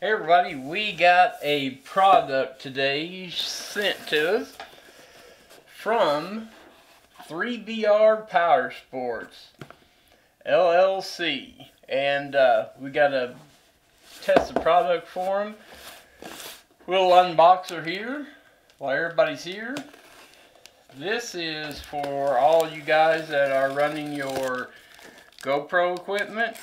Hey everybody, we got a product today sent to us from 3BR PowerSports LLC, and we got to test the product for them. We'll unbox her here while everybody's here. This is for all you guys that are running your GoPro equipment,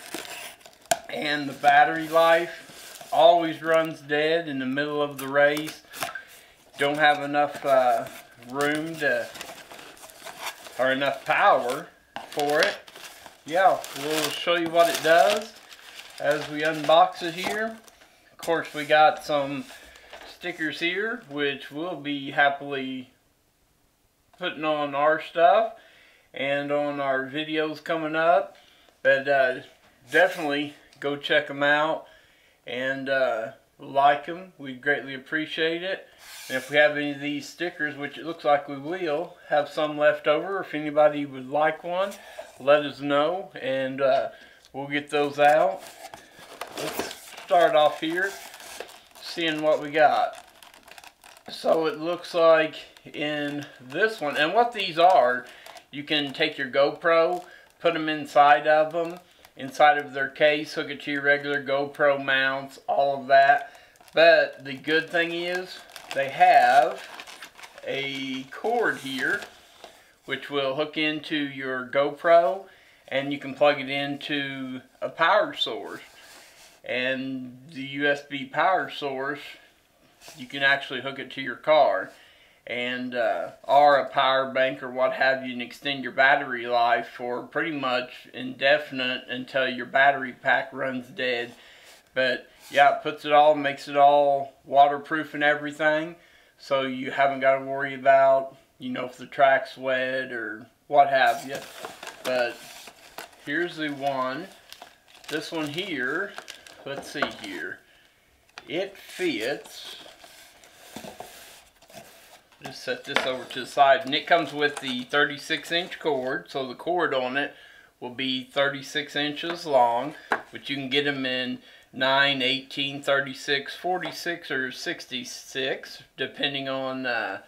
and the battery life always runs dead in the middle of the race. Don't have enough room to, or enough power for it. Yeah, we'll show you what it does as we unbox it here. Of course, we got some stickers here, which we'll be happily putting on our stuff and on our videos coming up. But definitely go check them out and like them. We'd greatly appreciate it. And if we have any of these stickers, which it looks like we will have some left over, if anybody would like one, let us know and we'll get those out. Let's start off here seeing what we got. So it looks like in this one, and what these are, you can take your GoPro, put them inside of them, inside of their case, hook it to your regular GoPro mounts, all of that. But the good thing is they have a cord here which will hook into your GoPro, and you can plug it into a power source. And the USB power source, you can actually hook it to your car and or a power bank or what have you, and extend your battery life for pretty much indefinite until your battery pack runs dead. But yeah, it puts it all, makes it all waterproof and everything, so you haven't got to worry about, you know, if the track's wet or what have you. But here's the one. This one here, let's see here, it fits. Just set this over to the side, and it comes with the 36-inch cord, so the cord on it will be 36 inches long, but you can get them in 9, 18, 36, 46, or 66, depending on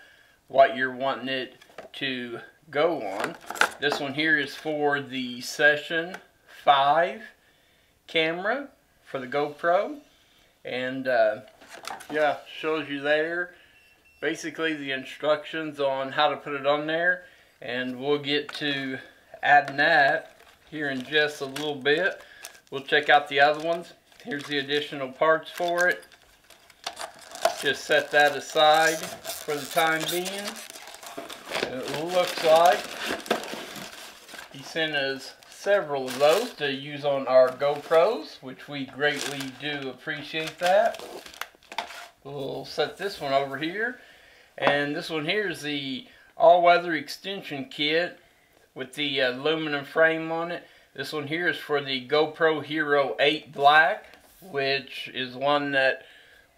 what you're wanting it to go on. This one here is for the Session 5 camera for the GoPro, and yeah, shows you there basically the instructions on how to put it on there, and we'll get to adding that here in just a little bit. We'll check out the other ones. Here's the additional parts for it. Just set that aside for the time being. It looks like he sent us several of those to use on our GoPros, which we greatly do appreciate that. We'll set this one over here. And this one here is the all-weather extension kit with the aluminum frame on it. This one here is for the GoPro Hero 8 Black, which is one that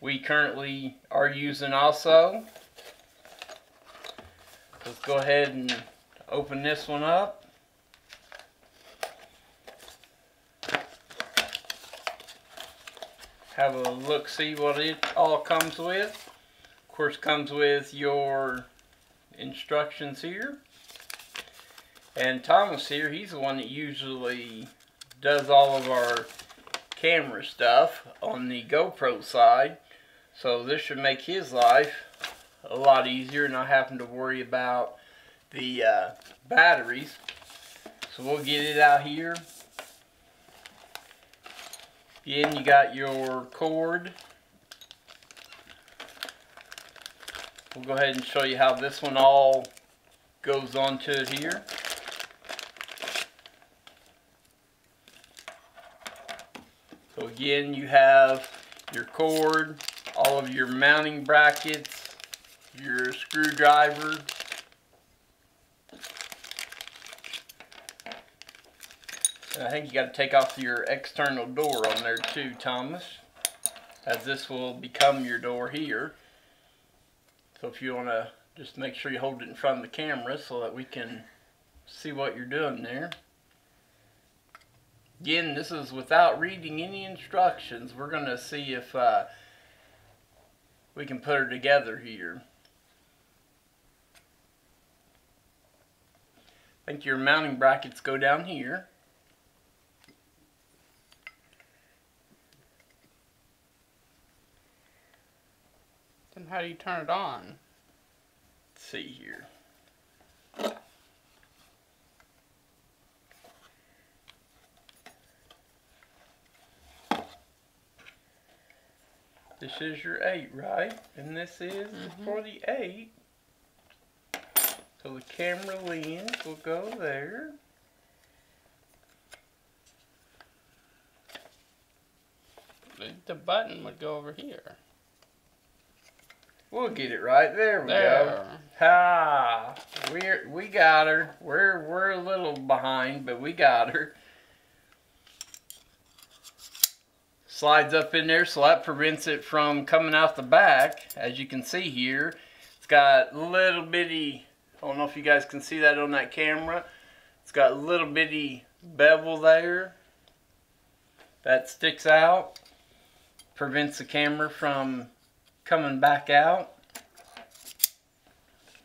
we currently are using also. Let's go ahead and open this one up. Have a look, see what it all comes with. Of course, comes with your instructions here. And Thomas here, he's the one that usually does all of our camera stuff on the GoPro side. So this should make his life a lot easier, not having to worry about the batteries. So we'll get it out here. Again, you got your cord. We'll go ahead and show you how this one all goes onto it here. So again, you have your cord, all of your mounting brackets, your screwdriver, and I think you got to take off your external door on there too, Thomas, as this will become your door here. So if you want to just make sure you hold it in front of the camera so that we can see what you're doing there. Again, this is without reading any instructions. We're going to see if we can put her together here. I think your mounting brackets go down here. Then how do you turn it on? Let's see here. This is your 8, right? And this is for the 8. So the camera lens will go there. The button would go over here. We'll get it right there. We go. Ha! We got her. We're a little behind, but we got her. Slides up in there, so that prevents it from coming out the back. As you can see here, it's got little bitty. I don't know if you guys can see that on that camera. It's got a little bitty bevel there that sticks out. Prevents the camera from coming back out.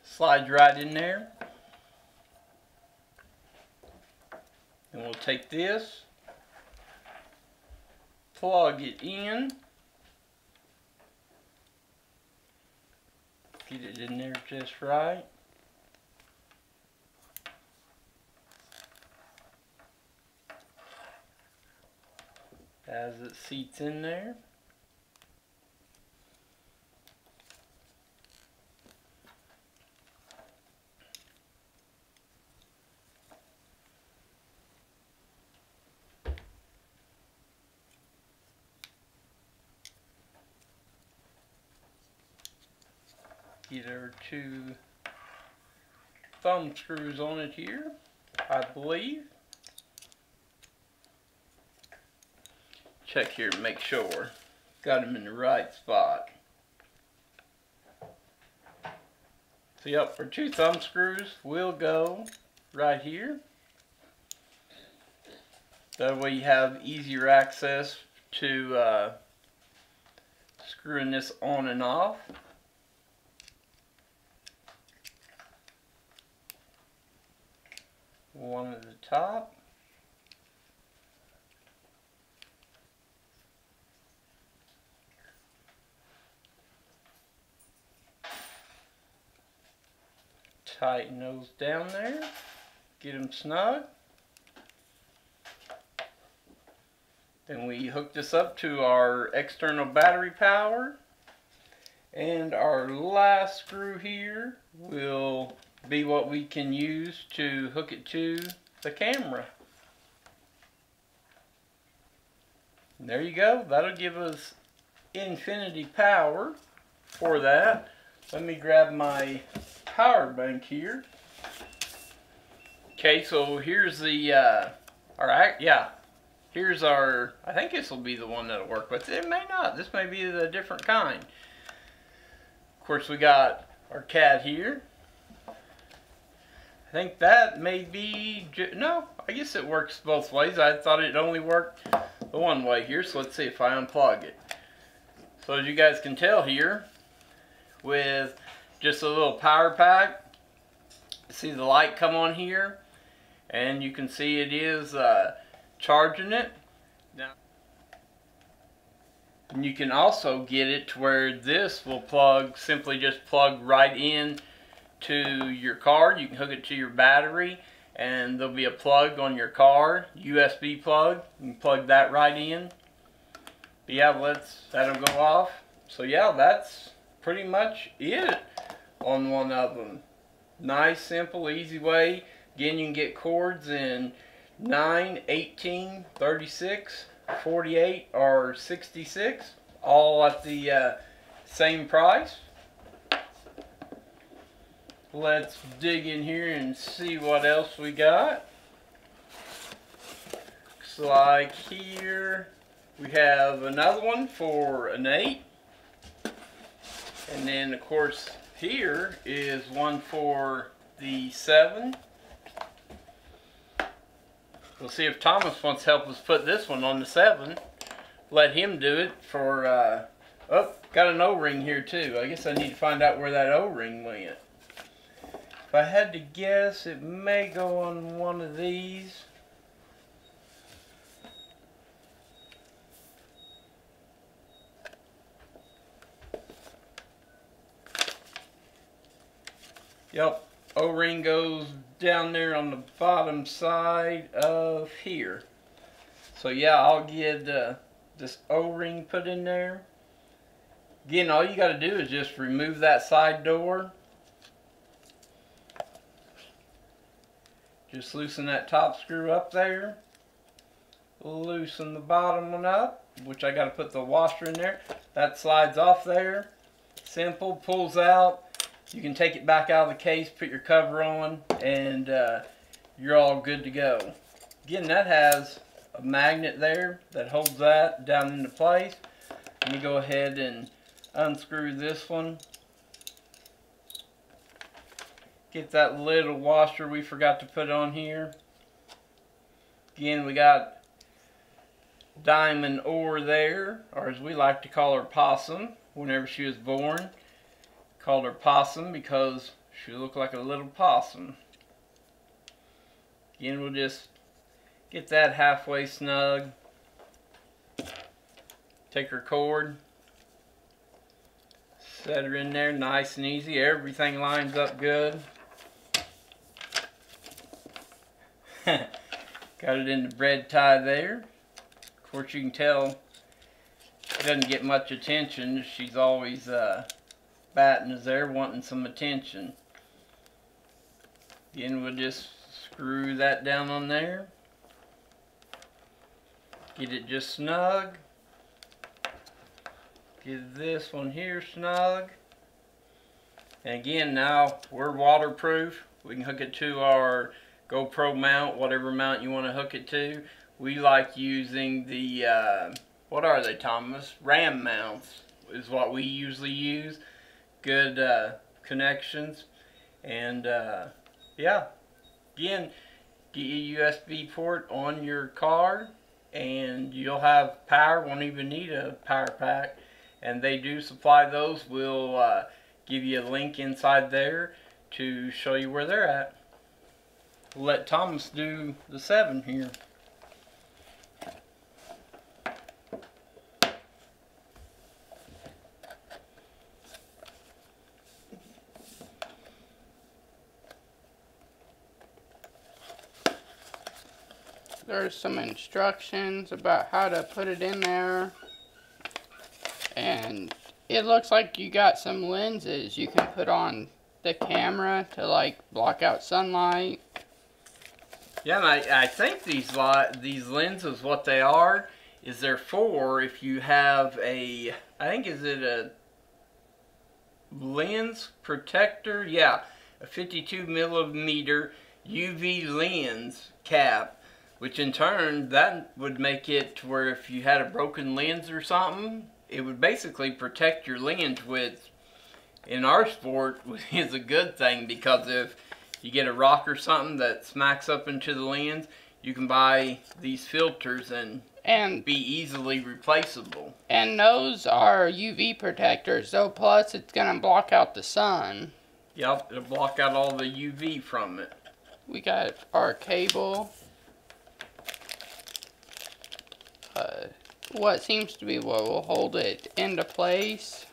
Slides right in there. And we'll take this, plug it in, get it in there just right. As it seats in there. Get our 2 thumb screws on it here, I believe. Check here to make sure. Got them in the right spot. So yep, our 2 thumb screws will go right here. That way you have easier access to screwing this on and off. One at the top. Tighten those down there. Get them snug. Then we hook this up to our external battery power. And our last screw here will be what we can use to hook it to the camera. And there you go. That'll give us infinity power for that. Let me grab my power bank here. Okay, so here's the here's our, I think this will be the one that'll work, but it may not. This may be the different kind. Of course, we got our cat here. I think that may be, no, I guess it works both ways. I thought it only worked the one way here, so let's see if I unplug it. So as you guys can tell here, with just a little power pack, see the light come on here, and you can see it is charging it. Now, and you can also get it to where this will simply just plug right in to your car. You can hook it to your battery, and there'll be a plug on your car, USB plug. You can plug that right in. But yeah, that'll go off. So yeah, that's pretty much it on one of them. Nice, simple, easy way. Again, you can get cords in 9, 18, 36, 48, or 66, all at the same price. Let's dig in here and see what else we got. Looks like here we have another one for an 8. And then of course here is one for the 7. we'll see if Thomas wants to help us put this one on the 7. Let him do it for, oh, got an O-ring here too. I guess I need to find out where that O-ring went. If I had to guess, it may go on one of these. Yep, O-ring goes down there on the bottom side of here. So yeah, I'll get this O-ring put in there. Again, all you got to do is just remove that side door. Just loosen that top screw up there. Loosen the bottom one up, which I got to put the washer in there. That slides off there. Simple, pulls out. You can take it back out of the case, put your cover on, and you're all good to go. Again, that has a magnet there that holds that down into place. Let me go ahead and unscrew this one. Get that little washer we forgot to put on here. Again, we got diamond ore there, or as we like to call her, Possum, whenever she was born. Called her Possum because she looked like a little possum. Again, we'll just get that halfway snug. Take her cord, set her in there nice and easy. Everything lines up good. Got it in the bread tie there. Of course, you can tell it doesn't get much attention. She's always batting is there, wanting some attention. Again, we'll just screw that down on there. Get it just snug. Get this one here snug. And again, now we're waterproof. We can hook it to our GoPro mount, whatever mount you want to hook it to. We like using the, what are they, Thomas? RAM mounts is what we usually use. Good connections, and yeah, again, get your USB port on your car and you'll have power. Won't even need a power pack, and they do supply those. We'll give you a link inside there to show you where they're at. We'll let Thomas do the 7 here. There's some instructions about how to put it in there, and it looks like you got some lenses you can put on the camera to like block out sunlight. Yeah, and I think these lenses, what they are is they're for if you have a, I think is it a lens protector? Yeah, a 52 millimeter UV lens cap. Which in turn, that would make it to where if you had a broken lens or something, it would basically protect your lens, which in our sport is a good thing, because if you get a rock or something that smacks up into the lens, you can buy these filters and be easily replaceable. And those are UV protectors, so plus it's going to block out the sun. Yep, it'll block out all the UV from it. We got our cable. What seems to be what will hold it into place.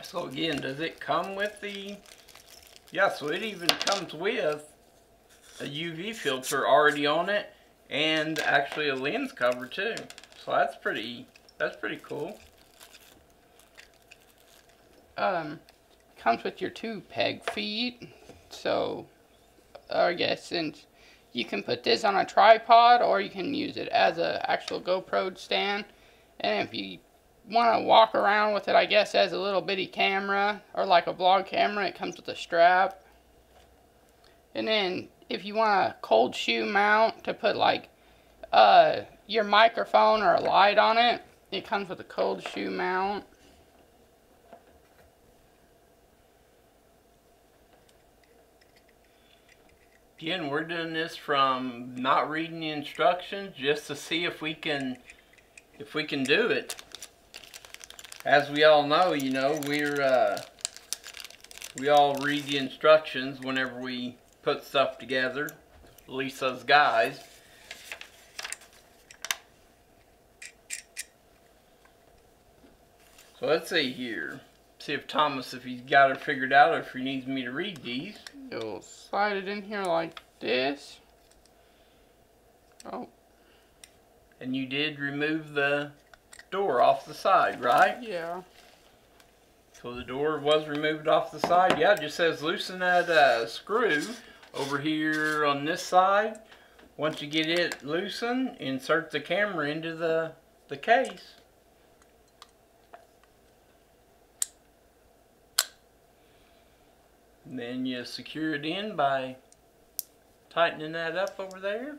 So again, does it come with the... Yeah, so it even comes with a UV filter already on it, and actually a lens cover too. So that's pretty cool. Comes with your 2 peg feet. So I guess since you can put this on a tripod, or you can use it as an actual GoPro stand. And if you want to walk around with it, I guess, as a little bitty camera or like a vlog camera, it comes with a strap. And then if you want a cold shoe mount to put like your microphone or a light on it, it comes with a cold shoe mount. Again, we're doing this from not reading the instructions just to see if we can do it. As we all know, you know, we all read the instructions whenever we put stuff together, at least us guys. So let's see here. See if Thomas, if he's got it figured out or if he needs me to read these. You'll slide it in here like this. Oh. And you did remove the door off the side, right? Yeah. So the door was removed off the side. Yeah, it just says loosen that screw over here on this side. Once you get it loosened, insert the camera into the case. And then you secure it in by tightening that up over there.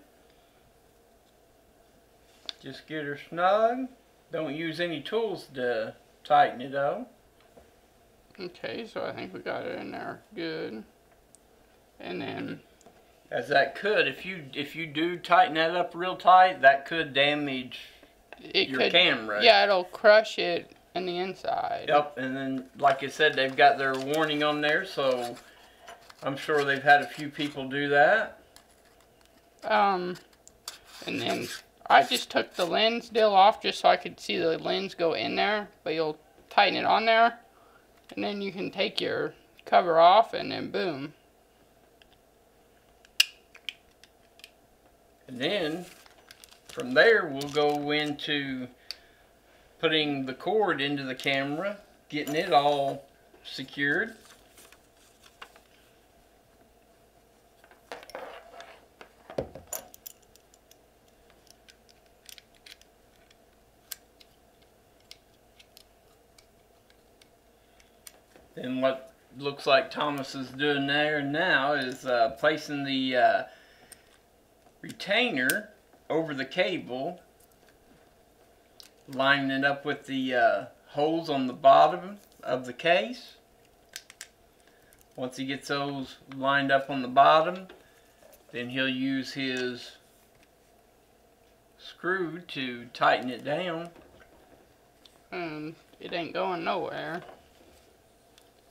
Just get her snug. Don't use any tools to tighten it though. Okay, so I think we got it in there good. And then, as that could, if you do tighten that up real tight, that could damage your camera. Yeah, it'll crush it in the inside. Yep, and then like I said, they've got their warning on there, so I'm sure they've had a few people do that. And then I just took the lens deal off just so I could see the lens go in there, but you'll tighten it on there, and then you can take your cover off, and then boom. And then from there we'll go into putting the cord into the camera, getting it all secured. Then what looks like Thomas is doing there now is placing the retainer over the cable, lining it up with the holes on the bottom of the case. Once he gets those lined up on the bottom, then he'll use his screw to tighten it down. And it ain't going nowhere.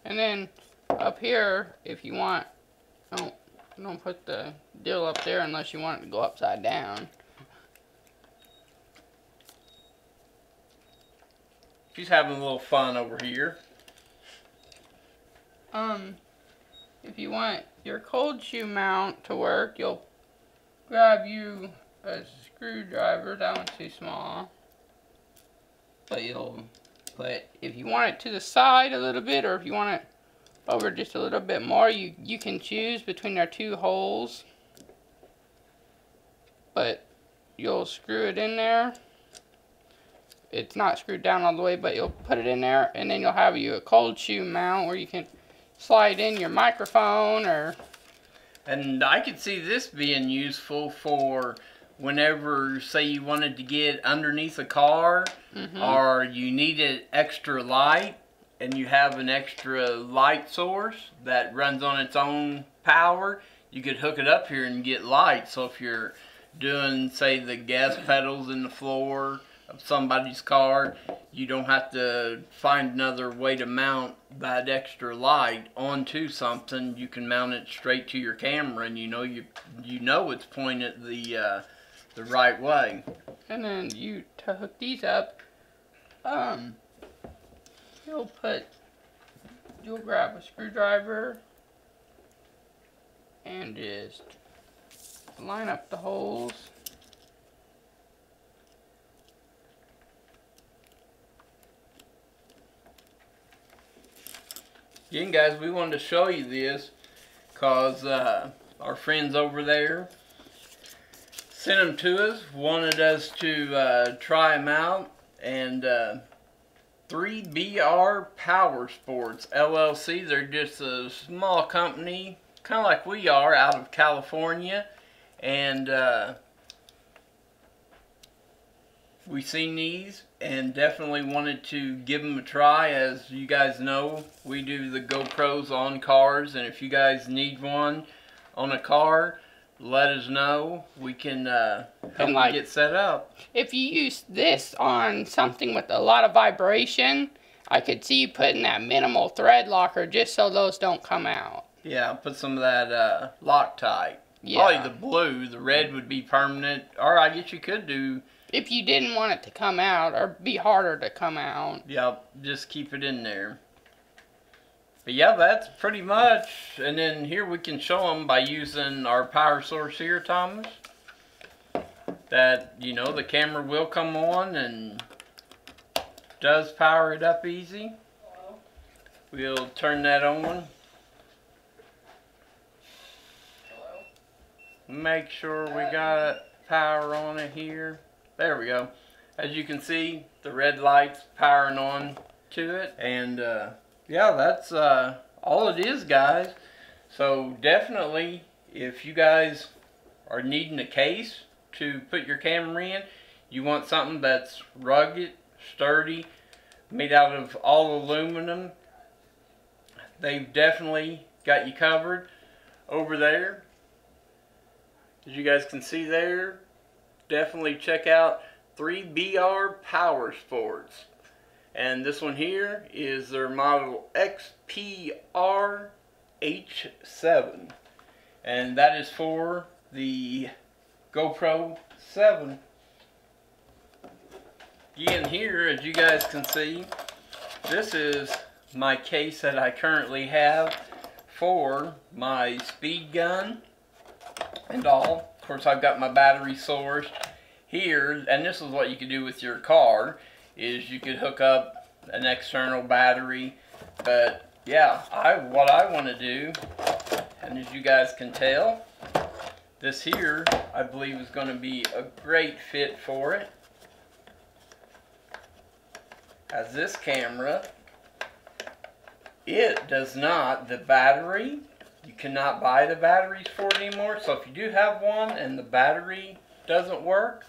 And then up here, if you want, don't put the deal up there unless you want it to go upside down. She's having a little fun over here. If you want your cold shoe mount to work, you'll grab you a screwdriver. That one's too small. But if you want it to the side a little bit, or if you want it over just a little bit more, you can choose between our two holes. But you'll screw it in there. It's not screwed down all the way, but you'll put it in there, and then you'll have you a cold shoe mount where you can slide in your microphone or... And I could see this being useful for whenever, say, you wanted to get underneath a car, or you needed extra light, and you have an extra light source that runs on its own power, you could hook it up here and get light. So if you're doing, say, the gas pedals in the floor of somebody's car, you don't have to find another way to mount that extra light onto something. You can mount it straight to your camera, and you know it's pointed the right way. And then to hook these up, you'll grab a screwdriver and just line up the holes. Again, guys, we wanted to show you this because our friends over there sent them to us, wanted us to try them out and 3BR PowerSports LLC. They're just a small company, kind of like we are, out of California. And we seen these and definitely wanted to give them a try. As you guys know, we do the GoPros on cars, and if you guys need one on a car, let us know. We can help you get set up. If you use this on something with a lot of vibration, I could see you putting that minimal thread locker just so those don't come out. Yeah, put some of that Loctite. Yeah. Probably the blue. The red would be permanent. Or I guess you could do... If you didn't want it to come out or be harder to come out. Yeah, just keep it in there. But yeah, that's pretty much. And then here we can show them by using our power source here, Thomas. That, you know, the camera will come on and does power it up easy. We'll turn that on. Make sure we got power on it here. There we go. As you can see, the red light's powering on to it. And yeah, that's all it is, guys. So definitely, if you guys are needing a case to put your camera in, you want something that's rugged, sturdy, made out of all aluminum, they've definitely got you covered over there. As you guys can see there, definitely check out 3BR PowerSports. And this one here is their model XPR H7. And that is for the GoPro 7. Again, here, as you guys can see, this is my case that I currently have for my speed gun and all. Of course, I've got my battery source here, and this is what you could do with your car, is you could hook up an external battery. But yeah, what I want to do, and as you guys can tell, this here I believe is going to be a great fit for it. As this camera, it does not, the battery, you cannot buy the batteries for it anymore. So if you do have one and the battery doesn't work,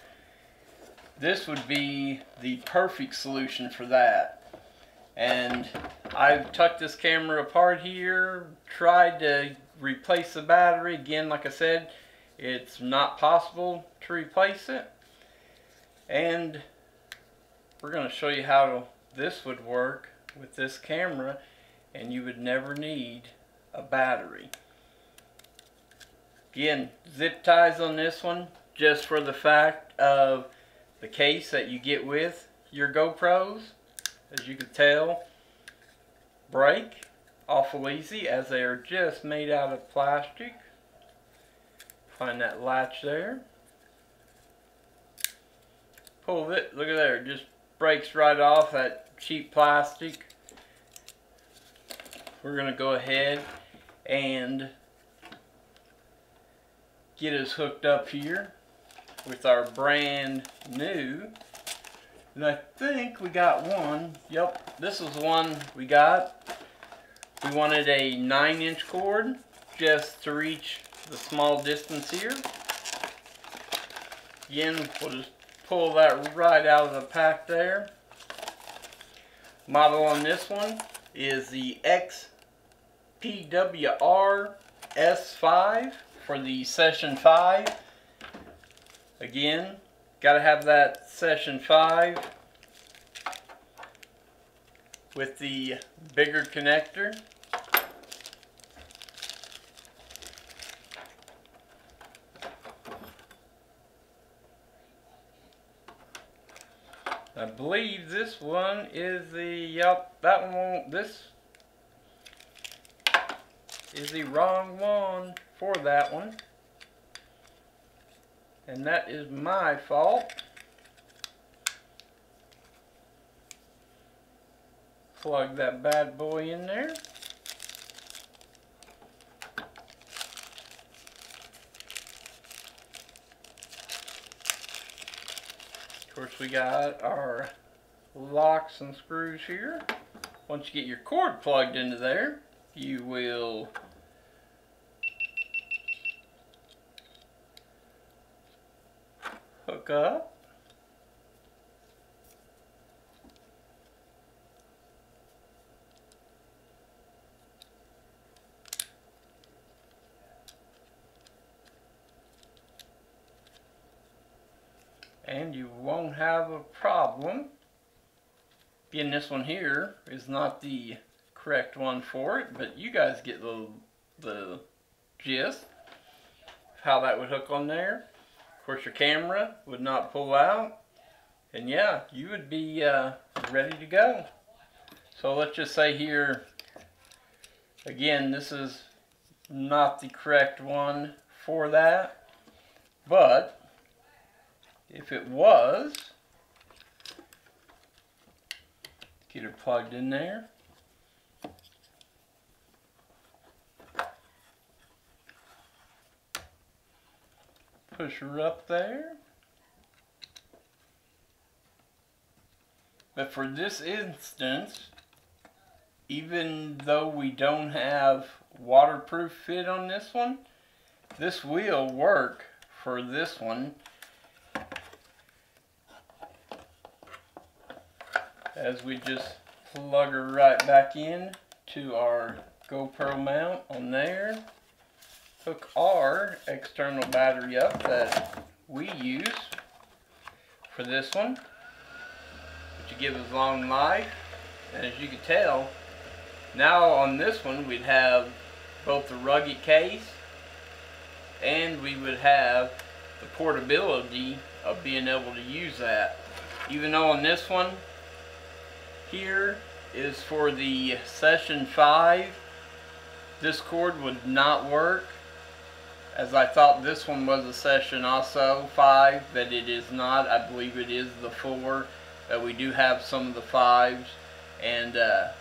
this would be the perfect solution for that. And I've tucked this camera apart here, tried to replace the battery. Again, like I said, it's not possible to replace it. And we're going to show you how this would work with this camera, and you would never need a battery. Again, zip ties on this one, just for the fact of the case that you get with your GoPros. As you can tell, break awful easy, as they are just made out of plastic. Find that latch there. Pull it, look at there, it just breaks right off that cheap plastic. We're going to go ahead and get us hooked up here with our brand new. And I think we got one. Yep, this is the one we got. We wanted a 9-inch cord just to reach the small distance here. Again, we'll just pull that right out of the pack there. Model on this one is the XPWR S5 for the Session 5. Again, got to have that Session 5 with the bigger connector. I believe this one is the, yep, that one won't, this is the wrong one for that one. And that is my fault. Plug that bad boy in there. Of course, we got our locks and screws here. Once you get your cord plugged into there, you will hook up. And you won't have a problem. Again, this one here is not the correct one for it, but you guys get the gist of how that would hook on there. Of course, your camera would not pull out, and yeah, you would be ready to go. So let's just say here, again, this is not the correct one for that, but if it was, get her plugged in there. Push her up there. But for this instance, even though we don't have waterproof fit on this one, this will work for this one. As we just plug her right back in to our GoPro mount on there. Hook our external battery up that we use for this one, which gives us long life. And as you can tell, now on this one we'd have both the rugged case and we would have the portability of being able to use that. Even though on this one here is for the session 5, this cord would not work, as I thought this one was a session also 5, but it is not. I believe it is the 4, but we do have some of the 5s, and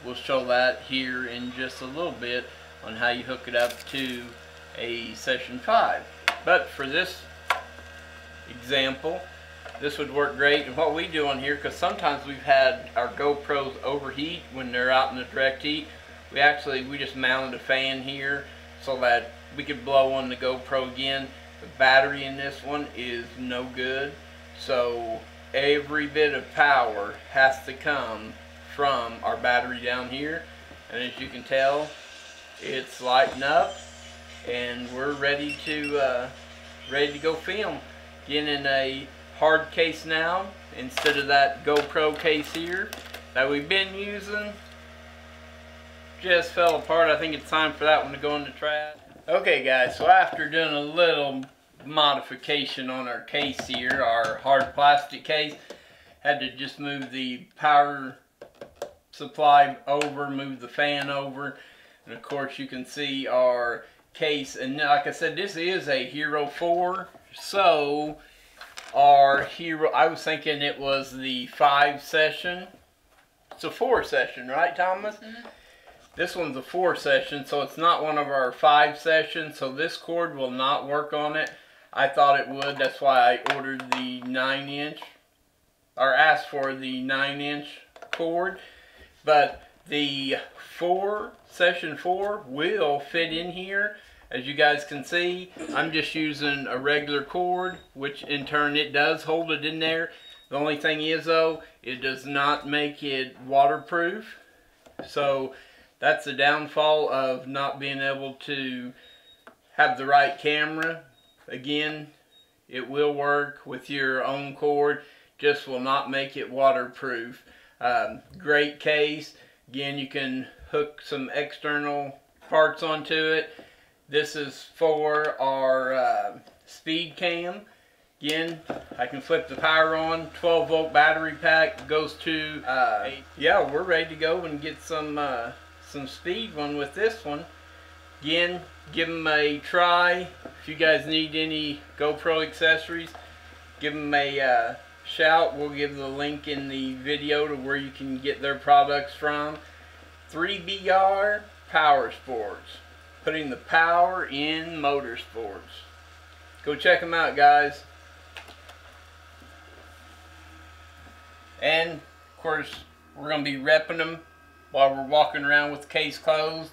we'll show that here in just a little bit on how you hook it up to a session 5. But for this example, this would work great. And what we do on here, because sometimes we've had our GoPros overheat when they're out in the direct heat, we just mounted a fan here so that we could blow on the GoPro again. The battery in this one is no good, so every bit of power has to come from our battery down here. And as you can tell, it's lighting up and we're ready to go film. Again, in a hard case now instead of that GoPro case here that we've been using. Just fell apart. I think it's time for that one to go in the trash. Okay guys, so after doing a little modification on our case here, our hard plastic case, had to just move the power supply over, move the fan over, and of course you can see our case. And like I said, this is a Hero 4, so our Hero, I was thinking it was the 5 session. It's a 4 session, right, Thomas? Mm-hmm. This one's a 4 session, so it's not one of our 5 sessions, so this cord will not work on it. I thought it would, that's why I ordered the 9-inch, or asked for the 9-inch cord. But the session 4 will fit in here. As you guys can see, I'm just using a regular cord, which in turn it does hold it in there. The only thing is though, it does not make it waterproof. So that's the downfall of not being able to have the right camera. Again, it will work with your own cord, just will not make it waterproof. Great case. Again, you can hook some external parts onto it. This is for our speed cam. Again, I can flip the power on, 12-volt battery pack, goes to, yeah, we're ready to go and get some speed one with this one. Again, give them a try. If you guys need any GoPro accessories, give them a shout. We'll give the link in the video to where you can get their products from. 3BR PowerSports. Putting the power in motorsports. Go check them out, guys. And course, we're going to be repping them while we're walking around with the case closed.